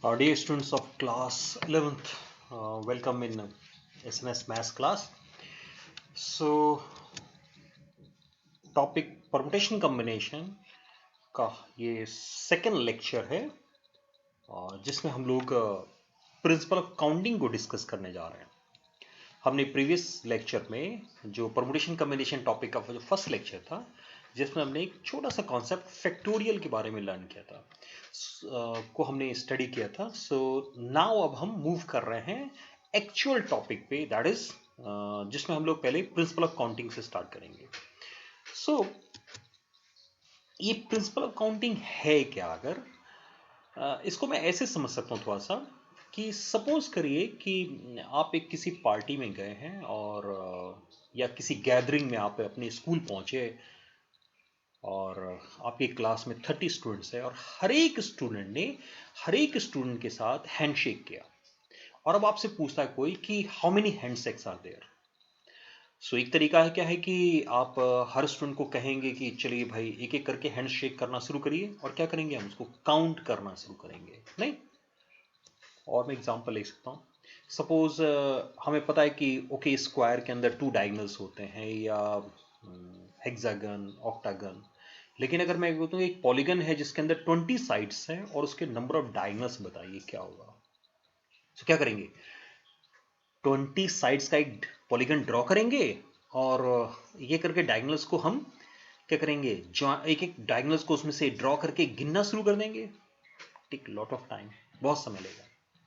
Dear students of class 11th, welcome in SNS Maths class. So, topic permutation combination का ये second lecture है जिसमें हम लोग प्रिंसिपल ऑफ काउंटिंग को डिस्कस करने जा रहे हैं। हमने प्रीवियस लेक्चर में जो परमुटेशन कॉम्बिनेशन टॉपिक का जो फर्स्ट लेक्चर था जिसमें हमने एक छोटा सा कॉन्सेप्ट फैक्टोरियल के बारे में लर्न किया था को हमने स्टडी किया था। सो नाउ अब हम मूव कर रहे हैं एक्चुअल टॉपिक पे, दैट इज जिसमें हम लोग पहले प्रिंसिपल ऑफ काउंटिंग से स्टार्ट करेंगे। सो ये प्रिंसिपल ऑफ काउंटिंग है क्या? अगर इसको मैं ऐसे समझ सकता हूँ थोड़ा सा कि सपोज करिए कि आप एक किसी पार्टी में गए हैं और या किसी गैदरिंग में आप अपने स्कूल पहुंचे और आपकी क्लास में 30 स्टूडेंट्स है और हर एक स्टूडेंट के साथ हैंडशेक किया और अब आपसे पूछता है कोई कि how many handshakes are there. So एक तरीका है क्या है कि आप हर स्टूडेंट को कहेंगे कि चलिए भाई एक एक करके हैंडशेक करना शुरू करिए और क्या करेंगे, हम उसको काउंट करना शुरू करेंगे। नहीं, और मैं एग्जांपल ले सकता हूँ। सपोज हमें पता है कि ओके स्क्वायर के अंदर 2 डायगोनल्स होते हैं या हेक्सागन, ऑक्टागन। लेकिन अगर मैं बोलता हूँ एक पॉलीगन है जिसके अंदर 20 साइड्स हैं और उसके नंबर ऑफ डायगोनल्स बताइए क्या होगा। तो क्या करेंगे, 20 साइड्स का एक पॉलीगन ड्रॉ करेंगे और ये करके डायगोनल्स को हम क्या करेंगे, एक एक डायगोनल्स को उसमें से ड्रॉ करके गिनना शुरू कर देंगे। टेक लॉट ऑफ टाइम, बहुत समय लेगा,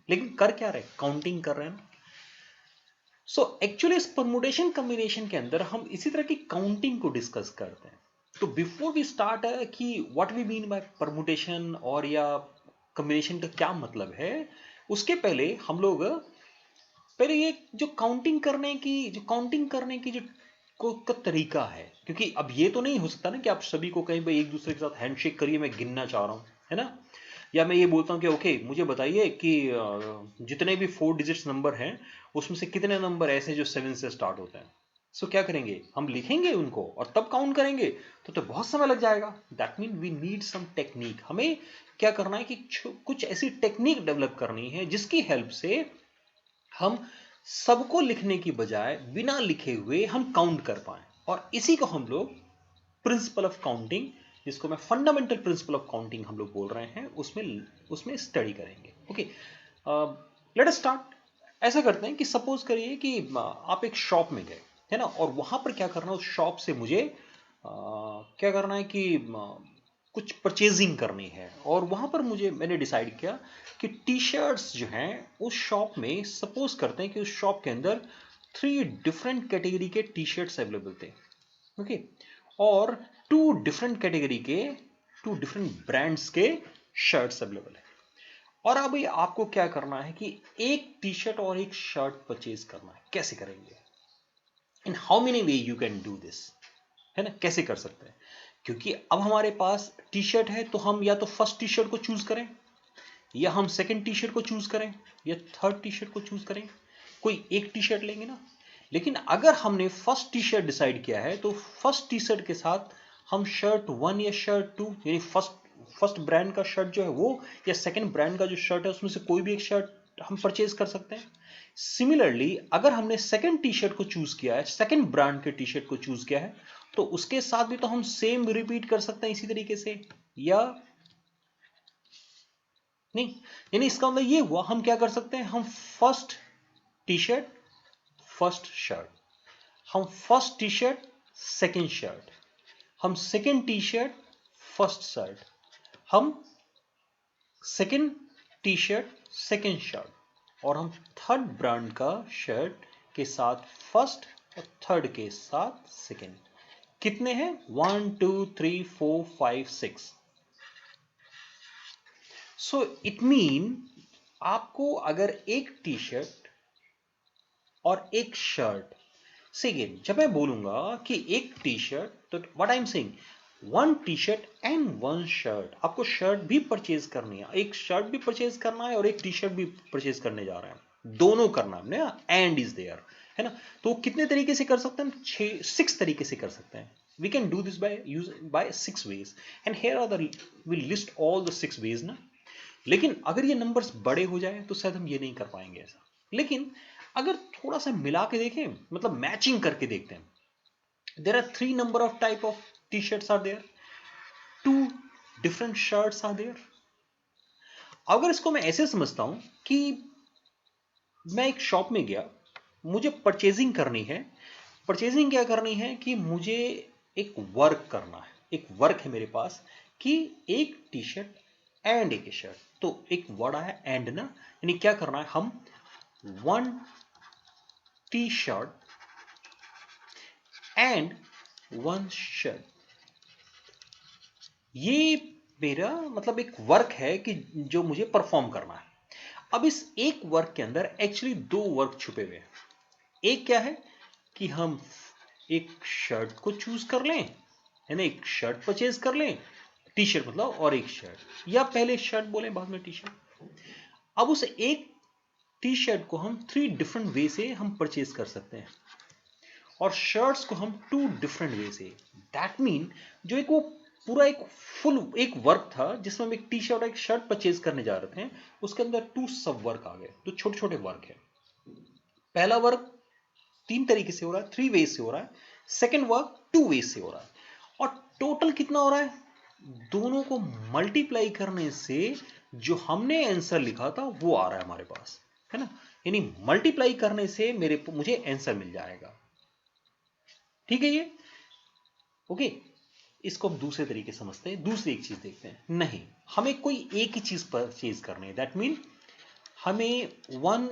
लेकिन कर क्या रहे, काउंटिंग कर रहे हैं ना। सो एक्चुअली इस परमुटेशन कॉम्बिनेशन के अंदर हम इसी तरह की काउंटिंग को डिस्कस करते हैं। तो बिफोर वी स्टार्ट कि what we mean by permutation और या कॉम्बिनेशन का क्या मतलब है, उसके पहले हम लोग पहले ये जो का तरीका है, क्योंकि अब ये तो नहीं हो सकता ना कि आप सभी को कहीं भाई एक दूसरे के साथ हैंडशेक करिए, मैं गिनना चाह रहा हूं, है ना। या मैं ये बोलता हूँ कि ओके मुझे बताइए कि जितने भी 4 डिजिट्स नंबर हैं उसमें से कितने नंबर ऐसे जो 7 से स्टार्ट होते हैं। सो क्या करेंगे, हम लिखेंगे उनको और तब काउंट करेंगे, तो बहुत समय लग जाएगा। That mean we need some technique. हमें क्या करना है कि कुछ ऐसी टेक्निक डेवलप करनी है जिसकी हेल्प से हम सबको लिखने की बजाय बिना लिखे हुए हम काउंट कर पाए, और इसी को हम लोग प्रिंसिपल ऑफ काउंटिंग, जिसको मैं फंडामेंटल प्रिंसिपल ऑफ काउंटिंग हम लोग बोल रहे हैं, उसमें उसमें स्टडी करेंगे। Okay, let us start. ऐसा करते हैं कि सपोज करिए कि आप एक शॉप में गए, है ना, और वहां पर क्या करना है, उस शॉप से मुझे क्या करना है कि कुछ परचेजिंग करनी है, और वहां पर मैंने डिसाइड किया कि टी शर्ट्स जो हैं उस शॉप में, सपोज करते हैं कि उस शॉप के अंदर 3 डिफरेंट कैटेगरी के टी शर्ट्स अवेलेबल थे। ओके, और 2 डिफरेंट कैटेगरी के, 2 डिफरेंट ब्रांड्स के शर्ट्स अवेलेबल है। और अब ये आपको क्या करना है कि एक टी शर्ट और एक शर्ट परचेज करना है। कैसे करेंगे, इन how many way you can do this, है ना, कैसे कर सकते हैं। क्योंकि अब हमारे पास टी शर्ट है तो हम या तो फर्स्ट टी शर्ट को चूज करें, या हम सेकंड टी शर्ट को चूज करें, या थर्ड टी शर्ट को चूज करें। कोई एक टी शर्ट लेंगे ना। लेकिन अगर हमने फर्स्ट टी शर्ट डिसाइड किया है तो फर्स्ट टी शर्ट के साथ हम शर्ट 1 या शर्ट 2, यानी फर्स्ट ब्रांड का शर्ट जो है वो, या सेकंड ब्रांड का जो शर्ट है उसमें से कोई भी एक शर्ट हम परचेज कर सकते हैं। सिमिलरली अगर हमने सेकंड टी शर्ट को चूज किया है, सेकंड ब्रांड के टी शर्ट को चूज किया है, तो उसके साथ भी तो हम सेम रिपीट कर सकते हैं इसी तरीके से, या नहीं। यानी इसका मतलब ये हुआ, हम क्या कर सकते हैं, हम first T shirt, first shirt, हम first T shirt, second shirt, हम second T shirt, first shirt, हम second T shirt, second shirt, और हम थर्ड ब्रांड का शर्ट के साथ फर्स्ट और थर्ड के साथ सेकेंड। कितने हैं, 1 2 3 4 5 6। सो इट मीन आपको अगर एक टी शर्ट और एक शर्ट से, जब मैं बोलूंगा कि एक टी शर्ट, तो what I am saying, 1 T shirt and 1 shirt. आपको शर्ट भी परचेज करनी है, एक शर्ट भी परचेज करना है और एक टी शर्ट भी परचेज करने जा रहे हैं, दोनों करना है, एंड इज देयर, है ना। तो कितने तरीके से कर सकते हैं, 6 तरीके से कर सकते हैं। We can do this by 6 ways, and here are the, we'll list all the 6 ways ना। लेकिन अगर ये नंबर्स बड़े हो जाए तो शायद हम ये नहीं कर पाएंगे ऐसा। लेकिन अगर थोड़ा सा मिला के देखें, मतलब मैचिंग करके देखते हैं, there are 3 number of type of T shirts are there, 2 different shirts are there. अगर इसको मैं ऐसे समझता हूं कि मैं एक शॉप में गया, मुझे परचेजिंग करनी है। परचेजिंग क्या करनी है कि मुझे एक वर्क करना है, एक वर्क है मेरे पास कि एक टी शर्ट एंड एक शर्ट। तो एक वर्ड आया एंड ना, यानी क्या करना है, हम 1 टी शर्ट एंड 1 शर्ट, ये मेरा मतलब एक वर्क है कि जो मुझे परफॉर्म करना है। अब इस एक वर्क के अंदर एक्चुअली 2 वर्क छुपे हुए हैं। एक क्या है कि हम एक शर्ट को चूज कर लें, है ना, एक शर्ट परचेज कर लें, टी शर्ट मतलब, और एक शर्ट, या पहले शर्ट बोले बाद में टी शर्ट। अब उस एक टी शर्ट को हम 3 डिफरेंट वे से हम परचेज कर सकते हैं, और शर्ट्स को हम 2 डिफरेंट वे से। दैट मीन जो एक वो पूरा एक फुल एक वर्क था जिसमें हम एक टी शर्ट और एक शर्ट परचेज करने जा रहे थे, उसके अंदर 2 सब वर्क आ गए, तो छोटे छोटे वर्क है। पहला वर्क 3 तरीके से हो रहा है, 3 वेज से हो रहा है। सेकेंड वर्क 2 वेज से हो रहा है। और टोटल कितना हो रहा है, दोनों को मल्टीप्लाई करने से जो हमने आंसर लिखा था वो आ रहा है हमारे पास, है ना। यानी मल्टीप्लाई करने से मुझे आंसर मिल जाएगा। ठीक है ये ओके। इसको हम दूसरे तरीके से समझते हैं, दूसरी एक चीज देखते हैं। नहीं, हमें कोई एक ही चीज परचेज करनी है। दैट मीन हमें 1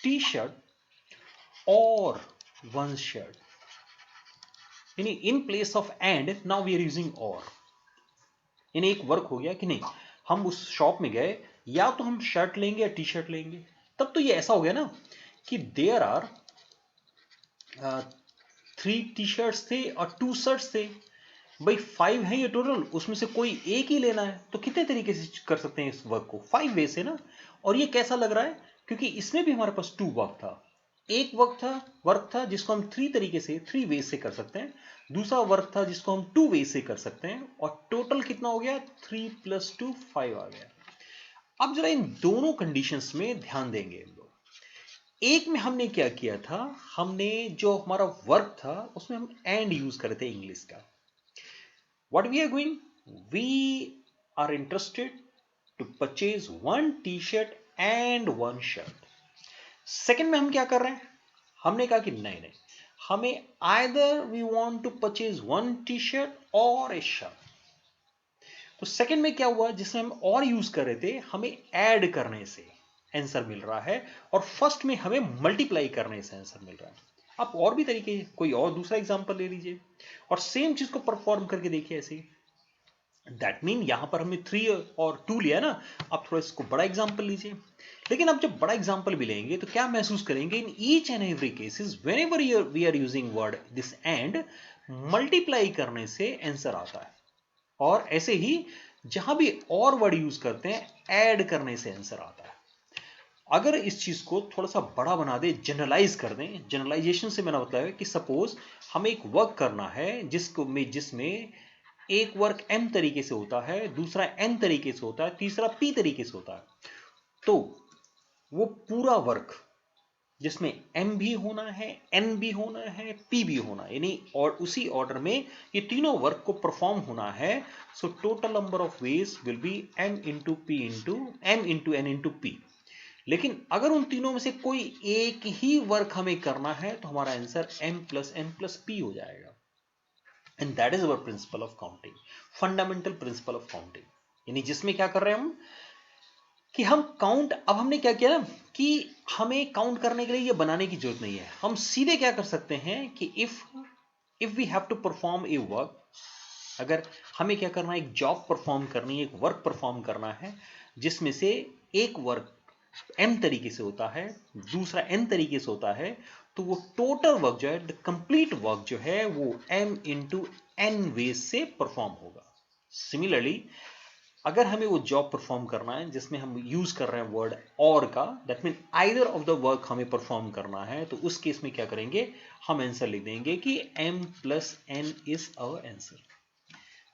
टी शर्ट और 1 शर्ट, यानी in place of and now we are using और। यानी एक वर्क हो गया कि नहीं, हम उस शॉप में गए, या तो हम शर्ट लेंगे या टी शर्ट लेंगे। तब तो ये ऐसा हो गया ना कि देयर आर 3 टी शर्ट्स थे और 2 शर्ट्स थे। भाई 5 है ये टोटल, उसमें से कोई एक ही लेना है, तो कितने तरीके से कर सकते हैं इस वर्क को, 5 वे से ना। और ये कैसा लग रहा है, क्योंकि इसमें भी हमारे पास 2 वर्क था। एक वर्क था जिसको हम 3 तरीके से 3 वे से कर सकते हैं, दूसरा वर्क था जिसको हम 2 वे से कर सकते हैं, और टोटल कितना हो गया, 3 + 2 5 आ गया। अब जरा इन दोनों कंडीशंस में ध्यान देंगे हम लोग। एक में हमने क्या किया था, हमने जो हमारा वर्क था उसमें हम एंड यूज कर रहे थे इंग्लिश का। What we are doing? We are interested to purchase 1 t-shirt and 1 shirt. Second में हम क्या कर रहे हैं, हमने कहा कि नहीं नहीं, हमें either we want to purchase 1 t-shirt or a shirt. तो सेकेंड में क्या हुआ, जिसमें हम और यूज कर रहे थे, हमें ऐड करने से आंसर मिल रहा है, और फर्स्ट में हमें मल्टीप्लाई करने से आंसर मिल रहा है। आप और भी तरीके, कोई और दूसरा एग्जांपल ले लीजिए और सेम चीज को परफॉर्म करके देखिए ऐसे ही। दैट मीन यहां पर हमने 3 और 2 लिया ना, आप थोड़ा इसको बड़ा एग्जांपल लीजिए। लेकिन आप जब बड़ा एग्जांपल भी लेंगे तो क्या महसूस करेंगे, in each and every cases whenever we are using word this and, multiply करने से आंसर आता है। और ऐसे ही जहां भी और वर्ड यूज करते हैं, ऐड करने से आंसर आता है। अगर इस चीज को थोड़ा सा बड़ा बना दे, जनरलाइज कर दें, जनरलाइजेशन से मेरा मतलब है कि सपोज हमें एक वर्क करना है जिसमें एक वर्क m तरीके से होता है, दूसरा n तरीके से होता है, तीसरा p तरीके से होता है। तो वो पूरा वर्क जिसमें m भी होना है, n भी होना है, p भी होना है, यानी और उसी ऑर्डर में ये तीनों वर्क को परफॉर्म होना है। सो total number of ways will be m × p × m × n × p। लेकिन अगर उन तीनों में से कोई एक ही वर्क हमें करना है तो हमारा आंसर m + n + p हो जाएगा। And that is our principal of counting, fundamental principle of counting. यानी जिसमें क्या कर रहे हैं हम कि हम काउंट, अब हमने क्या किया ना कि हमें काउंट करने के लिए ये बनाने की जरूरत नहीं है। हम सीधे क्या कर सकते हैं कि if we have to perform a work, अगर हमें क्या करना है, एक जॉब परफॉर्म करनी है, एक वर्क परफॉर्म करना है, जिसमें से एक वर्क m तरीके से होता है, दूसरा n तरीके से होता है, तो वो टोटल वर्क जो है, द कंप्लीट वर्क जो है, वो m × n वेज से परफॉर्म होगा। सिमिलरली अगर हमें वो जॉब परफॉर्म करना है जिसमें हम यूज कर रहे हैं वर्ड और का, that mean either of the work हमें परफॉर्म करना है, तो उस केस में क्या करेंगे, हम आंसर लिख देंगे कि m + n is our answer.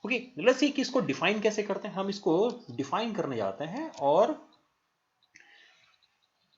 Okay, let's see कि इसको डिफाइन कैसे करते हैं। हम इसको डिफाइन करने जाते हैं, और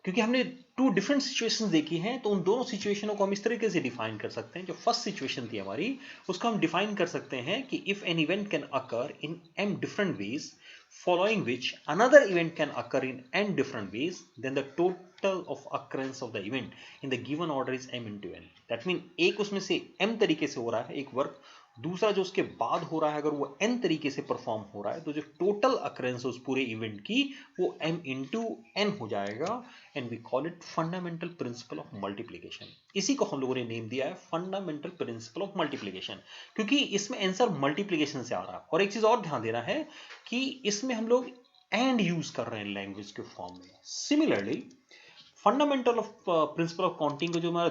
क्योंकि हमने टू डिफरेंट सिचुएशंस देखी हैं, तो उन दोनों सिचुएशनों को हम इस तरीके से डिफाइन कर सकते हैं। जो फर्स्ट सिचुएशन थी हमारी, उसको हम डिफाइन कर सकते हैं कि if an event can occur in m different ways, following which another event can occur in n different ways, then the total of occurrence of the event in the given order is m into n. That means एक उसमें से m तरीके से हो रहा है एक work, दूसरा जो उसके बाद हो रहा है अगर वो n तरीके से परफॉर्म हो रहा है, तो जो टोटल अकरेंस है उस पूरे इवेंट की वो m इंटू n हो जाएगा, and we call it fundamental principle of multiplication. इसी को हम लोगों ने नेम दिया है फंडामेंटल प्रिंसिपल ऑफ मल्टीप्लीकेशन, क्योंकि इसमें आंसर मल्टीप्लीकेशन से आ रहा है। और एक चीज और ध्यान देना है कि इसमें हम लोग एंड यूज कर रहे हैं लैंग्वेज के फॉर्म में। Similarly fundamental of principal of counting का जो हमारा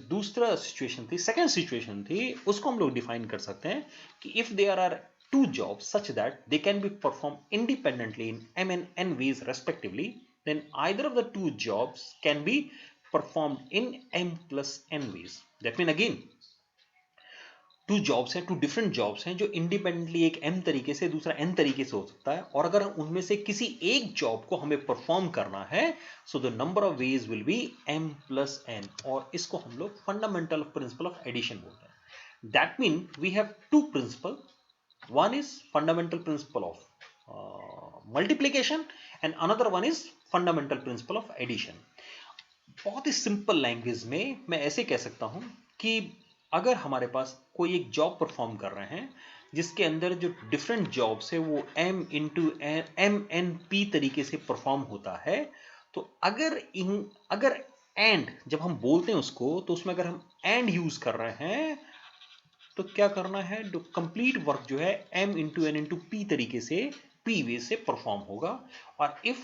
दूसरा सिचुएशन थी, सेकेंड सिचुएशन थी, उसको हम लोग डिफाइन कर सकते हैं कि if there are two jobs such that they can be performed independently in m and n ways respectively, then either of the two jobs can be performed in m plus n ways. That means again two jobs हैं, two different jobs हैं जो independently एक m तरीके से दूसरा n तरीके से हो सकता है, और अगर उनमें से किसी एक जॉब को हमें परफॉर्म करना है, so the number of ways will be m plus n, और इसको हम लोग फंडामेंटल प्रिंसिपल ऑफ एडिशन बोलते हैं। That mean we have two principle, one is fundamental principle of multiplication and another one is fundamental principle of addition. बहुत ही simple language में मैं ऐसे कह सकता हूं कि अगर हमारे पास कोई एक जॉब परफॉर्म कर रहे हैं जिसके अंदर जो डिफरेंट जॉब्स है वो m into M N P तरीके से परफॉर्म होता है, तो अगर एंड जब हम बोलते हैं उसको, तो उसमें अगर हम एंड यूज कर रहे हैं तो क्या करना है, जो कंप्लीट वर्क जो है m into N into P तरीके से p वे से परफॉर्म होगा। और if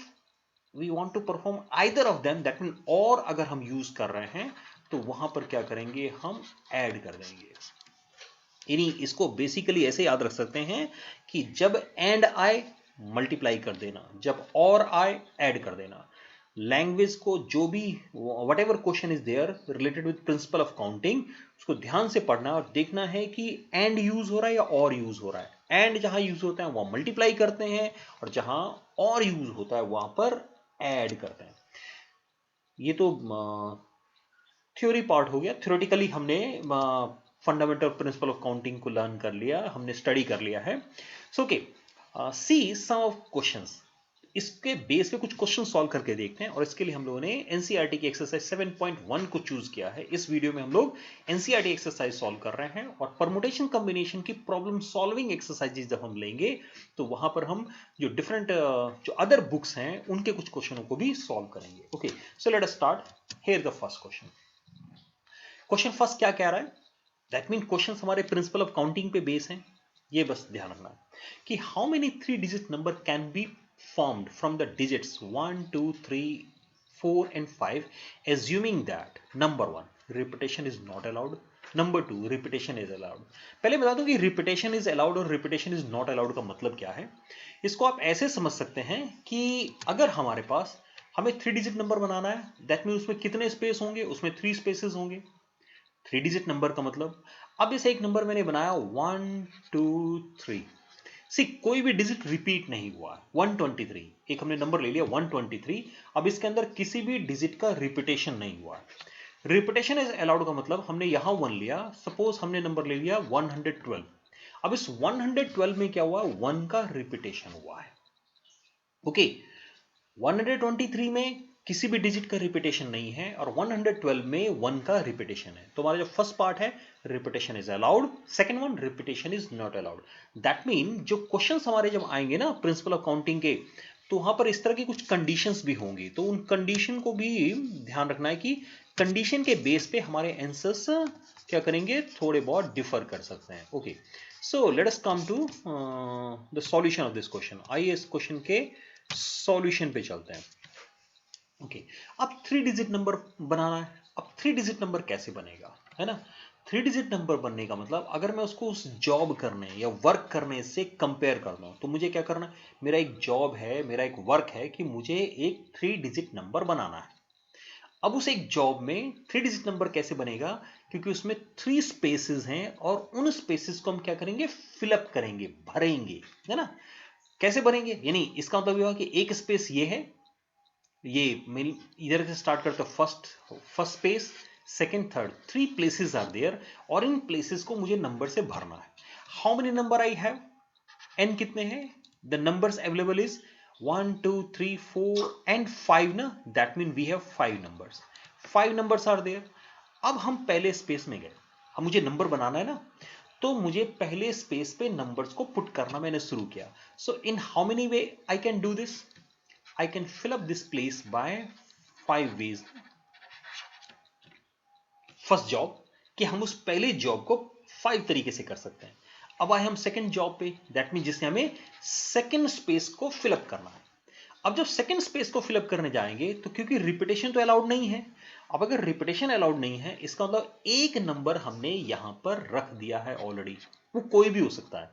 we want to perform either of them, that mean और अगर हम यूज कर रहे हैं तो वहां पर क्या करेंगे, हम ऐड कर देंगे। यानी इसको बेसिकली ऐसे याद रख सकते हैं कि जब एंड आए मल्टीप्लाई कर देना, जब और आए ऐड कर देना। लैंग्वेज को जो भी what question is there related with principle of counting, उसको ध्यान से पढ़ना और देखना है कि एंड यूज हो रहा है या और यूज हो रहा है। एंड जहां यूज होता है वहां मल्टीप्लाई करते हैं, और जहां और यूज होता है वहां पर ऐड करते हैं। ये तो थ्योरी पार्ट हो गया। थ्योरेटिकली हमने फंडामेंटल प्रिंसिपल ऑफ काउंटिंग को लर्न कर लिया, हमने स्टडी कर लिया है। So okay, see some of questions. इसके बेस पे कुछ क्वेश्चन सॉल्व करके देखते हैं, और इसके लिए हम लोगों ने एनसीईआरटी की एक्सरसाइज 7.1 को चूज किया है। इस वीडियो में हम लोग एनसीईआरटी एक्सरसाइज सॉल्व कर रहे हैं, और परमुटेशन कॉम्बिनेशन की प्रॉब्लम सॉल्विंग एक्सरसाइजेज जब हम लेंगे तो वहां पर हम जो डिफरेंट जो अदर बुक्स हैं उनके कुछ क्वेश्चनों को भी सॉल्व करेंगे। Okay, so let us start. Here the first question. Question first क्या कह रहा है, दैट मीन क्वेश्चन हमारे प्रिंसिपल ऑफ काउंटिंग पे बेस है। ये बस ध्यान रखना है कि how many 3 digit number can be formed from the digits 1, 2, 3, 4 and 5, assuming that number 1 repetition is not allowed, number 2 repetition is allowed। पहले बता दूं कि repetition is allowed और repetition is not allowed का मतलब क्या है। इसको आप ऐसे समझ सकते हैं कि अगर हमारे पास हमें 3 डिजिट नंबर बनाना है, दैट मीन उसमें कितने स्पेस होंगे, उसमें 3 स्पेसेस होंगे। 3 डिजिट नंबर का मतलब, अब इसे एक नंबर मैंने बनाया 1, 2, 3, सी कोई भी डिजिट रिपीट नहीं हुआ। 123 एक हमने नंबर ले लिया 123, अब इसके अंदर किसी भी डिजिट का रिपीटेशन नहीं हुआ। रिपीटेशन इज अलाउड का मतलब हमने यहां 1 लिया, सपोज हमने नंबर ले लिया 112, अब इस 112 में क्या हुआ, 1 का रिपीटेशन हुआ है। ओके, 123 में किसी भी डिजिट का रिपीटेशन नहीं है, और 112 में 1 का रिपीटेशन है। तो हमारा जो फर्स्ट पार्ट है repetition is allowed, second one repetition is not allowed. That mean जो क्वेश्चंस हमारे जब आएंगे ना प्रिंसिपल ऑफ काउंटिंग के, तो वहां पर इस तरह की कुछ कंडीशंस भी होंगी, तो उन कंडीशन को भी ध्यान रखना है कि कंडीशन के बेस पे हमारे आंसर्स क्या करेंगे, थोड़े बहुत डिफर कर सकते हैं। Okay, so let us come to the solution of this question. आइए इस क्वेश्चन के सॉल्यूशन पे चलते हैं। ओके, अब 3 डिजिट नंबर बनाना है। अब 3 डिजिट नंबर कैसे बनेगा, है ना। 3 डिजिट नंबर बनने का मतलब अगर मैं उसको उस जॉब करने या वर्क करने से कंपेयर कर दूं, तो मुझे क्या करना है, मेरा एक जॉब है, मेरा एक वर्क है कि मुझे एक 3 डिजिट नंबर बनाना है। अब उस एक जॉब में 3 डिजिट नंबर कैसे बनेगा क्योंकि उसमें 3 स्पेसेस हैं और उन स्पेसेस को हम क्या करेंगे, फिलअप करेंगे, भरेंगे, है ना। कैसे भरेंगे, यानी इसका मतलब ये हुआ कि एक स्पेस ये है, ये इधर से स्टार्ट करते हो, first space, second, third, 3 places are there, और इन प्लेसेस को मुझे नंबर से भरना है। How many number I have, n कितने हैं, the numbers available is 1 2 3 4 and 5 ना, that mean we have 5 numbers, 5 numbers are there. अब हम पहले स्पेस में गए, अब मुझे नंबर बनाना है ना, तो मुझे पहले स्पेस पे नंबर्स को पुट करना मैंने शुरू किया। So in how many way I can do this, I can fill up this place by 5 ways. First job, कि हम उस पहले जॉब को 5 तरीके से कर सकते हैं। अब आए हम सेकंड जॉब पे, दैट मीन जिसमें हमें सेकंड स्पेस को फिलअप करना है। अब जब सेकंड स्पेस को फिलअप करने जाएंगे तो क्योंकि रिपीटेशन तो अलाउड नहीं है, अब अगर रिपीटेशन अलाउड नहीं है, इसका मतलब एक नंबर हमने यहां पर रख दिया है ऑलरेडी, वो कोई भी हो सकता है,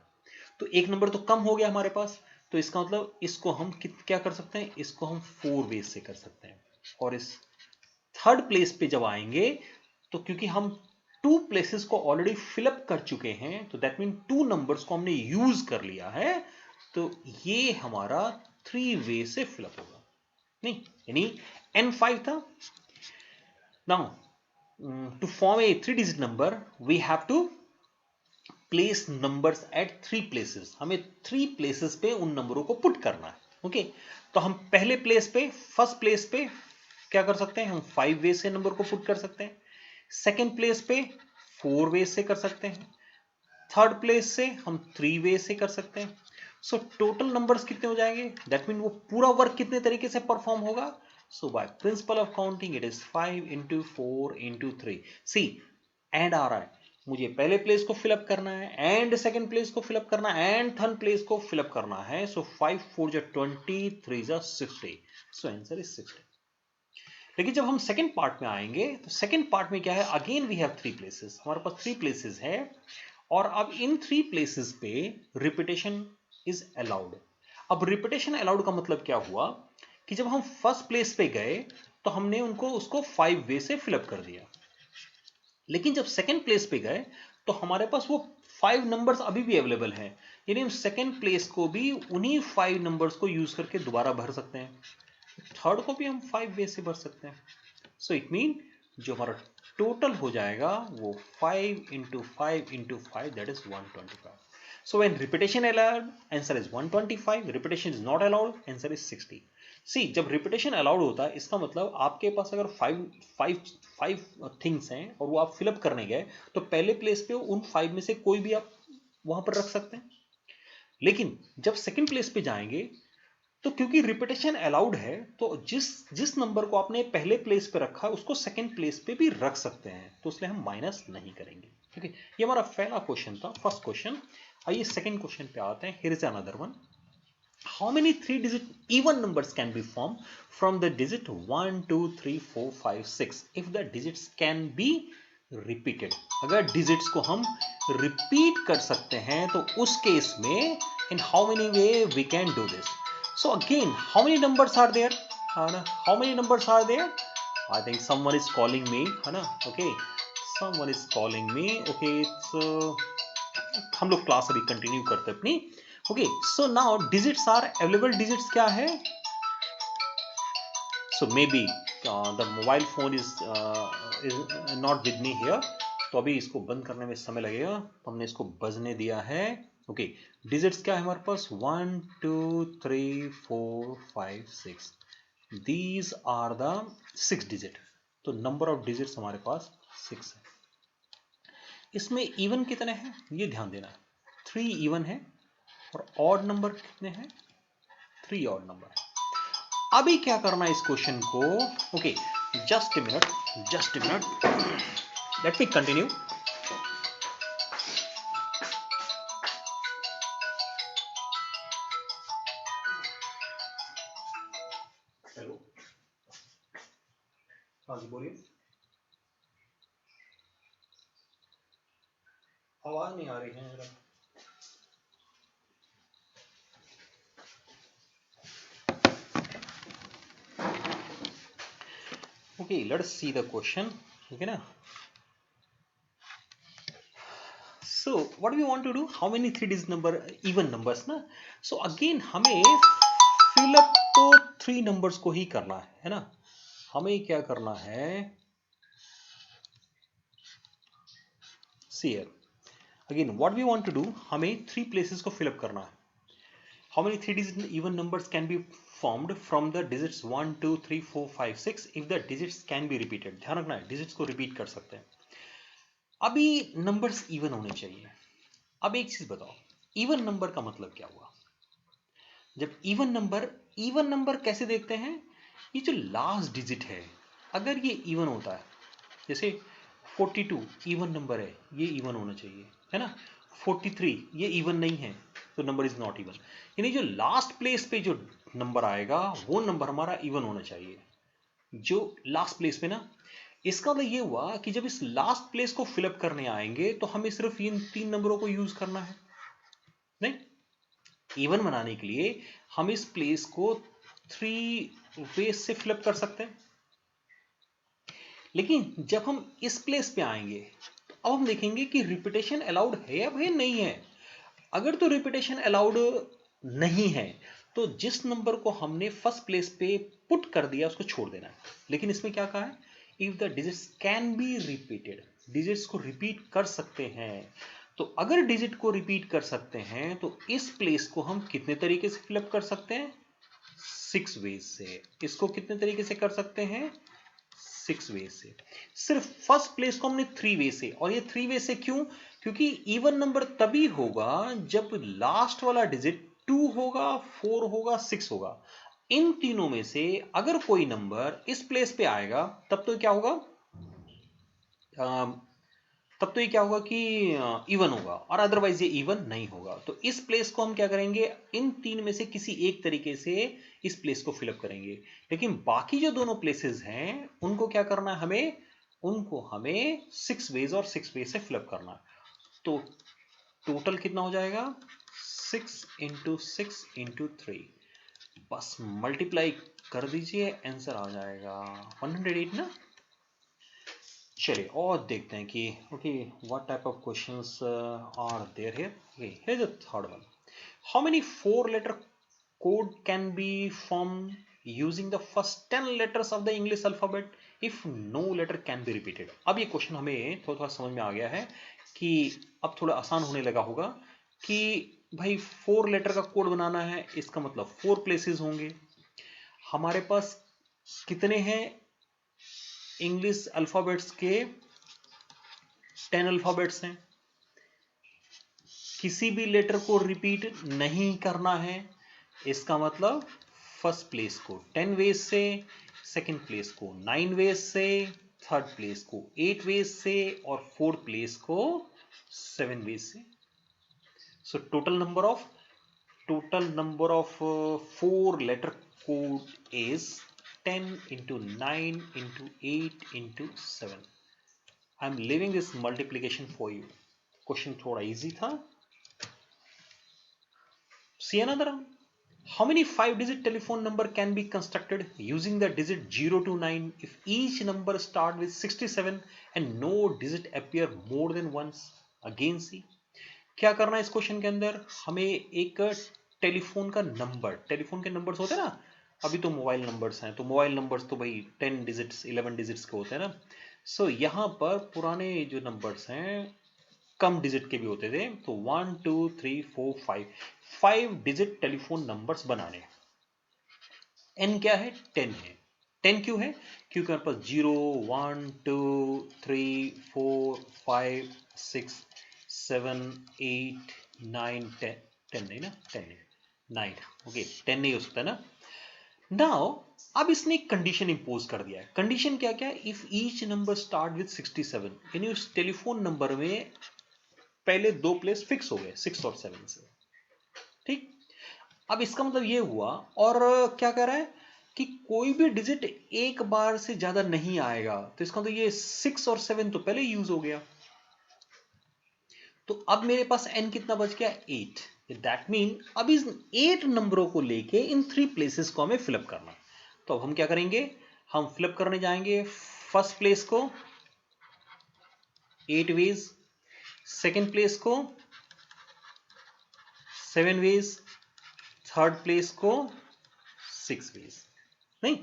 तो एक नंबर तो कम हो गया हमारे पास। तो इसका मतलब इसको हम क्या कर सकते हैं, इसको हम 4 वेज से कर सकते हैं। और इस थर्ड प्लेस पे जब आएंगे तो क्योंकि हम 2 प्लेसेस को ऑलरेडी फिलअप कर चुके हैं, तो दैट मीन 2 नंबर्स को हमने यूज कर लिया है, तो ये हमारा 3 वे से फिलअप होगा, नहीं, यानी n5 था। Now to form a 3 digit number we have to place numbers at 3 places, हमें 3 प्लेसेस पे उन नंबरों को पुट करना है। ओके, तो हम पहले प्लेस पे, फर्स्ट प्लेस पे क्या कर सकते हैं, हम 5 वे से नंबर को पुट कर सकते हैं। सेकंड प्लेस पे 4 वे से कर सकते हैं। थर्ड प्लेस से हम 3 वे से कर सकते हैं। सो टोटल नंबर्स कितने हो जाएंगे, दैट मीन वो पूरा वर्क कितने तरीके से परफॉर्म होगा। So by principle of counting it is 5 into 4 into 3। See and आ रहा है, मुझे पहले प्लेस को फिलअप करना है, एंड सेकंड प्लेस को फिलअप करना है, एंड थर्ड प्लेस को फिलअप करना है। सो 5 4 जा 20, 3 जा 60। So answer is 60। लेकिन जब हम सेकंड पार्ट में आएंगे तो सेकंड पार्ट में क्या है, अगेन वी हैव 3 प्लेसेस, हमारे पास 3 प्लेसेस है, और अब इन 3 प्लेसेस पे रिपीटेशन इज अलाउड। अब रिपीटेशन अलाउड का मतलब क्या हुआ कि जब हम फर्स्ट प्लेस पे गए तो हमने उसको 5 वे से फिलअप कर दिया, लेकिन जब सेकंड प्लेस पे गए तो हमारे पास वो 5 नंबर्स अभी भी अवेलेबल हैं, यानी हम सेकंड प्लेस को भी उन्हीं 5 नंबर्स को यूज करके दोबारा भर सकते हैं, थर्ड को भी हम 5 वे से भर सकते हैं। सो इट मीन जो हमारा टोटल हो जाएगा वो 5 into 5 into 5, that is 125. So when repetition allowed, answer is 125. Repetition is not allowed, answer is 60. See, जब repetition allowed होता है इसका मतलब आपके पास अगर 5 थिंग्स हैं और वो आप फिलअप करने गए तो पहले प्लेस पे उन 5 में से कोई भी आप वहां पर रख सकते हैं। लेकिन जब सेकंड प्लेस पे जाएंगे तो क्योंकि रिपीटेशन अलाउड है, तो जिस जिस नंबर को आपने पहले प्लेस पे रखा उसको सेकंड प्लेस पे भी रख सकते हैं, तो इसलिए हम माइनस नहीं करेंगे। ठीक है, ये हमारा पहला क्वेश्चन था, फर्स्ट क्वेश्चन। आइए सेकंड क्वेश्चन पे आते हैं। Here is another one. How many 3 digit even numbers can be form from the digit 1 2 3 4 5 6 if the digits can be repeated. अगर डिजिट्स को हम रिपीट कर सकते हैं तो उस केस में in how many way we can do this. So again, how many numbers are there? How many numbers are there? I think someone is calling me, है ना? Okay, someone is calling me. Okay, it's हम लोग class अभी continue करते हैं अपनी। Okay, so now digits are available. Digits क्या है? So maybe the mobile phone is not with me here. तो अभी इसको बंद करने में समय लगेगा, तो हमने इसको बजने दिया है। ओके, डिजिट्स क्या है हमारे पास, 1 2 3 4 5 6, दीज आर द 6 डिजिट। तो नंबर ऑफ डिजिट्स हमारे पास 6 है। इसमें इवन कितने हैं ये ध्यान देना है, 3 इवन है, और ऑड नंबर कितने हैं, 3 ऑड नंबर है। अभी क्या करना है इस क्वेश्चन को, okay just a minute, let me continue. Hello, हाँ जी बोलिए, आवाज नहीं आ रही है मेरा। Okay let's see the question, ठीक है ना। So what we want to do, how many 3 digit number, even numbers ना. So again हमें fill up तो 3 numbers को ही करना है ना. हमें क्या करना है, see here again what we want to do, हमें 3 places को fill up करना है. How many 3 digit even numbers can be formed from the digits 1 2 3 4 5 6 if the digits can be repeated. ध्यान रखना है, digits को repeat कर सकते हैं. अभी numbers even होने चाहिए. अब एक चीज बताओ, even number का मतलब क्या हुआ? जब even number कैसे देखते हैं? ये जो last digit है, अगर ये even होता है, जैसे 42 even नंबर है, ये even होना चाहिए, है ना. 43 ये even नहीं है, तो नंबर इज नॉट इवन. यानी जो लास्ट प्लेस पे जो नंबर आएगा वो नंबर हमारा इवन होना चाहिए, जो लास्ट प्लेस पे ना. इसका मतलब ये हुआ कि जब इस लास्ट प्लेस को फिलअप करने आएंगे तो हमें सिर्फ इन 3 नंबरों को यूज करना है. नहीं, इवन बनाने के लिए हम इस प्लेस को 3 वेज से फिलअप कर सकते हैं. लेकिन जब हम इस प्लेस पे आएंगे तो अब हम देखेंगे कि रिपीटेशन अलाउड है या भाई नहीं है. अगर तो रिपीटेशन अलाउड नहीं है तो जिस नंबर को हमने फर्स्ट प्लेस पे पुट कर दिया उसको छोड़ देना है. लेकिन इसमें क्या कहा है, if the digits can be repeated, digits को रिपीट कर सकते हैं. तो अगर डिजिट को रिपीट कर सकते हैं तो इस प्लेस को हम कितने तरीके से फिलअप कर सकते हैं, 6 वेज से. इसको कितने तरीके से कर सकते हैं, 6 वे से. सिर्फ फर्स्ट प्लेस को हमने 3 वे से, और ये 3 वे से क्यों, क्योंकि इवन नंबर तभी होगा जब लास्ट वाला डिजिट 2 होगा, 4 होगा, 6 होगा. इन तीनों में से अगर कोई नंबर इस प्लेस पे आएगा तब तो क्या होगा, तब तो ये क्या होगा कि इवन होगा, और अदरवाइज ये इवन नहीं होगा. तो इस प्लेस को हम क्या करेंगे, इन 3 में से किसी एक तरीके से इस प्लेस को फिलअप करेंगे. लेकिन बाकी जो दोनों प्लेसेस हैं उनको क्या करना है, हमें उनको हमें 6 वेज और 6 वेज से फिलअप करना है. तो टोटल कितना हो जाएगा, 6 इंटू 6 इंटू 3. बस मल्टीप्लाई कर दीजिए, आंसर आ जाएगा 108 ना. चलिए और देखते हैं कि okay what type of questions are there here. Okay here is the third one. How many 4 letter code can be form using the first 10 letters of the English alphabet if no letter can be repeated. अब ये question हमें थोड़ा थोड़ा समझ में आ गया है कि अब थोड़ा आसान होने लगा होगा कि भाई 4 लेटर का कोड बनाना है, इसका मतलब 4 प्लेसेस होंगे. हमारे पास कितने हैं इंग्लिश अल्फाबेट्स के, 10 अल्फाबेट्स हैं. किसी भी लेटर को रिपीट नहीं करना है, इसका मतलब फर्स्ट प्लेस को 10 वेज से, सेकंड प्लेस को 9 वेज से, थर्ड प्लेस को 8 वेज से, और फोर्थ प्लेस को 7 वेज से. So total number of 4 letter code is 10 into 9 into 8 into 7. I am leaving this multiplication for you. Question थोड़ा easy था. See another one. How many 5-digit telephone number can be constructed using the digit 0 to 9 if each number start with 67 and no digit appear more than once? Again see. क्या करना है इस question के अंदर, हमें एक telephone का number, telephone के नंबर्स होते हैं ना, अभी तो मोबाइल नंबर्स हैं, तो मोबाइल नंबर्स तो भाई 10 डिजिट्स 11 डिजिट्स के होते हैं ना. सो यहाँ पर पुराने जो नंबर्स हैं कम डिजिट के भी होते थे, तो 1 2 3 4 5 डिजिट टेलीफोन नंबर्स बनाने. एन क्या है, 10 है. 10 क्यों है, क्योंकि हमारे पास 0 1 2 3 4 5 6 7 8 9 10. 10 नहीं ना, 10 है, 9. ओके 10 नहीं हो सकता ना. नाउ अब इसने एक कंडीशन इंपोज कर दिया है. कंडीशन क्या क्या है, if each number start with 67, यानी उस टेलीफोन नंबर में पहले 2 प्लेस फिक्स हो गए 6 और 7 से. ठीक, अब इसका मतलब ये हुआ, और क्या कह रहा है कि कोई भी डिजिट एक बार से ज्यादा नहीं आएगा, तो इसका मतलब ये 6 और 7 तो पहले यूज हो गया. तो अब मेरे पास n कितना बच गया, 8. दैट मीन अब इस 8 नंबरों को लेके इन 3 प्लेसेस को हमें फिलअप करना. तो अब हम क्या करेंगे, हम फिलअप करने जाएंगे फर्स्ट प्लेस को 8 वेज, सेकेंड प्लेस को 7 वेज, थर्ड प्लेस को 6 वेज। नहीं,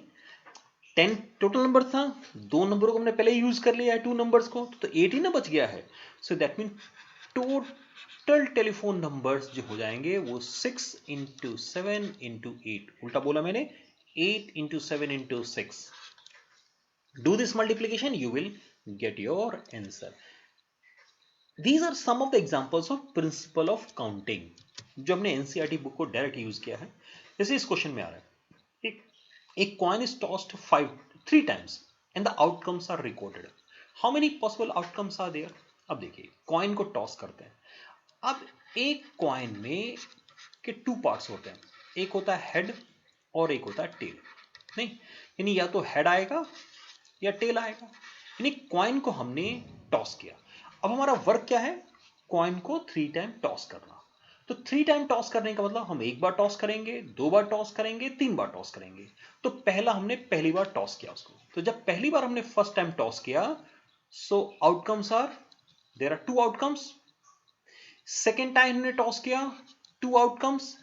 10 टोटल नंबर था, 2 नंबरों को हमने पहले यूज कर लिया है, 2 नंबर्स को, तो 8 ही ना बच गया है। सो that mean total telephone numbers जो हो जाएंगे वो 6 इंटू 7 इंटू 8, उल्टा बोला मैंने, 8 into 7 into 6। Do this multiplication, you will get your answer. These are some of the examples of principle of counting जो हमने एनसीईआरटी बुक को डायरेक्ट यूज किया है। जैसे इस क्वेश्चन में आ रहा है, एक coin is tossed 3 times and the outcomes are recorded. How many possible outcomes are there? अब देखिए, कॉइन को टॉस करते हैं। अब एक कॉइन में के 2 पार्ट्स होते हैं, एक होता है हेड और एक होता है टेल। नहीं, यानी या तो हेड आएगा या टेल आएगा। यानी कॉइन को हमने टॉस किया। अब हमारा वर्क क्या है? कॉइन को 3 टाइम टॉस करना। तो 3 टाइम टॉस करने का मतलब हम 1 बार टॉस करेंगे, 2 बार टॉस करेंगे, 3 बार टॉस करेंगे। तो हमने पहली बार टॉस किया उसको। तो जब पहली बार हमने फर्स्ट टाइम टॉस किया, so outcomes are, there are 2 outcomes. Second time हमने टॉस किया, 2 आउटकम्स।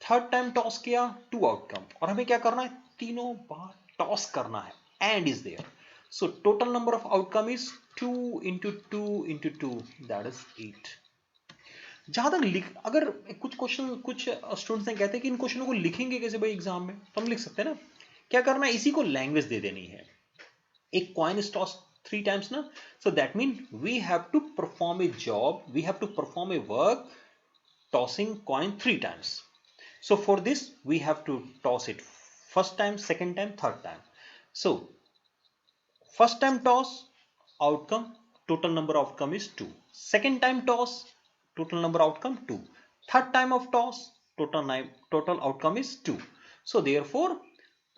थर्ड टाइम टॉस किया, 2 आउटकम। और हमें क्या करना है? तीनों बार टॉस करना है। And is there, so total number of outcome is 2 into 2 into 2, that is 8। जहां तक अगर कुछ क्वेश्चन, कुछ स्टूडेंट्स ने कहते हैं कि इन क्वेश्चनों को लिखेंगे कैसे भाई एग्जाम में, तो हम लिख सकते हैं ना। क्या करना है? इसी को लैंग्वेज दे देनी है। एक कॉइन इज टॉस 3 टाइम्स ना, so that mean we have to perform a job, we have to perform a work tossing coin 3 times. So for this we have to toss it first time, second time, third time. So first time toss, outcome, total number outcome is 2. Second time toss, total number outcome 2. Third time of toss, total outcome is 2. So therefore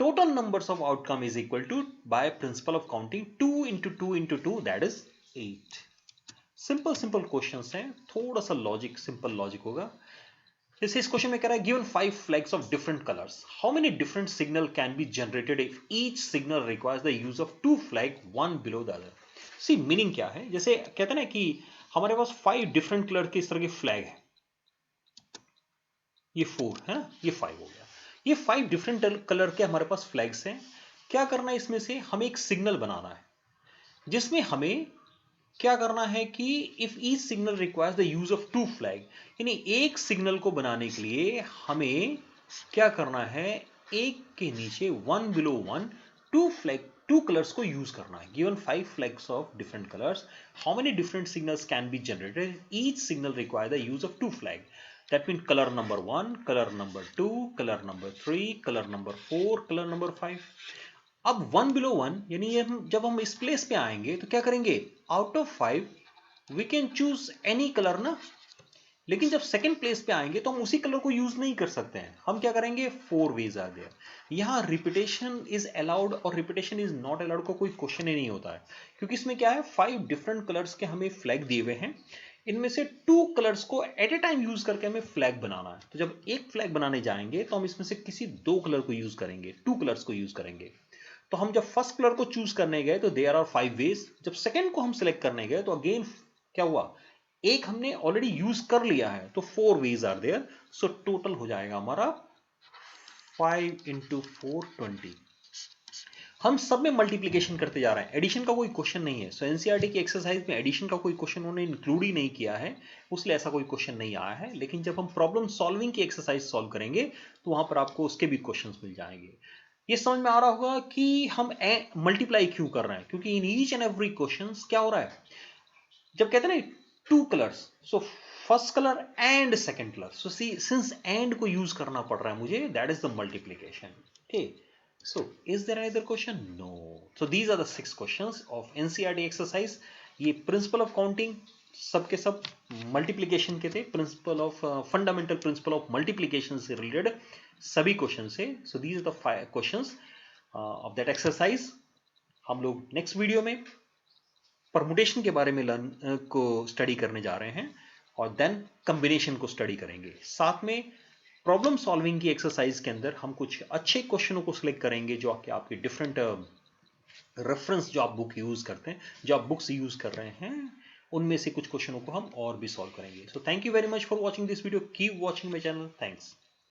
total numbers of outcome is equal to, by principle of counting, 2 into 2 into 2, that is 8. Simple questions हैं, थोड़ा सा logic, simple logic होगा। जैसे इस question में कह रहा है, given 5 flags of different colors, how many different signal can be generated if each signal requires the use of 2 flag, one below the other? See meaning क्या है? जैसे कहते हैं ना कि हमारे पास 5 डिफरेंट कलर के इस तरह के फ्लैग है, ये 4 है ना, ये 5 हो गया। ये 5 डिफरेंट कलर के हमारे पास फ्लैग्स हैं। क्या करना है? इसमें से हमें एक सिग्नल बनाना है, जिसमें हमें क्या करना है कि if each signal requires the use of 2 flag, यानी एक सिग्नल को बनाने के लिए हमें क्या करना है? एक के नीचे 1 below 1 2 कलर्स को यूज करना है। Given 5 flags of different colours, how many different signals can be generated? Each signal require the use of 2 flag. That mean colour number 1, colour number 2, colour number 3, colour number 4, colour number 5। अब 1 below 1, यानी जब हम इस place पे आएंगे तो क्या करेंगे? Out of 5 we can choose any colour ना। लेकिन जब सेकंड प्लेस पे आएंगे तो हम उसी कलर को यूज नहीं कर सकते हैं। हम क्या करेंगे? 4 वेज आ गया। यहाँ रिपीटेशन इज अलाउड और रिपीटेशन इज नॉट अलाउड का कोई क्वेश्चन ही नहीं होता है, क्योंकि इसमें क्या है, 5 डिफरेंट कलर्स के हमें फ्लैग दिए हुए हैं। इनमें से 2 कलर्स को एट ए टाइम यूज करके हमें फ्लैग बनाना है। तो जब एक फ्लैग बनाने जाएंगे तो हम इसमें से किसी 2 कलर को यूज करेंगे, 2 कलर्स को यूज करेंगे। तो हम जब फर्स्ट कलर को चूज करने गए तो देयर आर 5 वेज। जब सेकंड को हम सिलेक्ट करने गए तो अगेन क्या हुआ? एक हमने ऑलरेडी यूज कर लिया है, तो 4 ways are there. So total हो जाएगा हमारा 5 इंटू 4 20। हम सब में मल्टीप्लीकेशन करते जा रहे हैं, एडिशन का कोई क्वेश्चन नहीं है। सो एनसीईआरटी की एक्सरसाइज में एडिशन का कोई क्वेश्चन उन्होंने इंक्लूड ही नहीं किया है, उसलिए ऐसा कोई क्वेश्चन नहीं आया है। लेकिन जब हम प्रॉब्लम सॉल्विंग की एक्सरसाइज सॉल्व करेंगे तो वहां पर आपको उसके भी क्वेश्चंस मिल जाएंगे। ये समझ में आ रहा होगा कि हम मल्टीप्लाई क्यों कर रहे हैं, क्योंकि in each and every question क्या हो रहा है, जब कहते हैं ना 2 colours, so first colour and second colour, so see since and को यूज करना पड़ रहा है मुझे, that is the multiplication. Okay, so is there any other question? No. So these are the 6 questions of NCERT exercise. ये principle of counting सब के सब मल्टीप्लीकेशन के थे, principle of fundamental principle of multiplication से रिलेटेड सभी question से। So these are the 5 questions of that exercise. हम लोग नेक्स्ट वीडियो में परमुटेशन के बारे में को स्टडी करने जा रहे हैं और देन कॉम्बिनेशन को स्टडी करेंगे। साथ में प्रॉब्लम सॉल्विंग की एक्सरसाइज के अंदर हम कुछ अच्छे क्वेश्चनों को सिलेक्ट करेंगे जो आपके डिफरेंट रेफरेंस जो आप बुक यूज करते हैं, जो आप बुक्स यूज कर रहे हैं, उनमें से कुछ क्वेश्चनों को हम और भी सॉल्व करेंगे। So thank you very much for watching this video, keep watching my channel, thanks.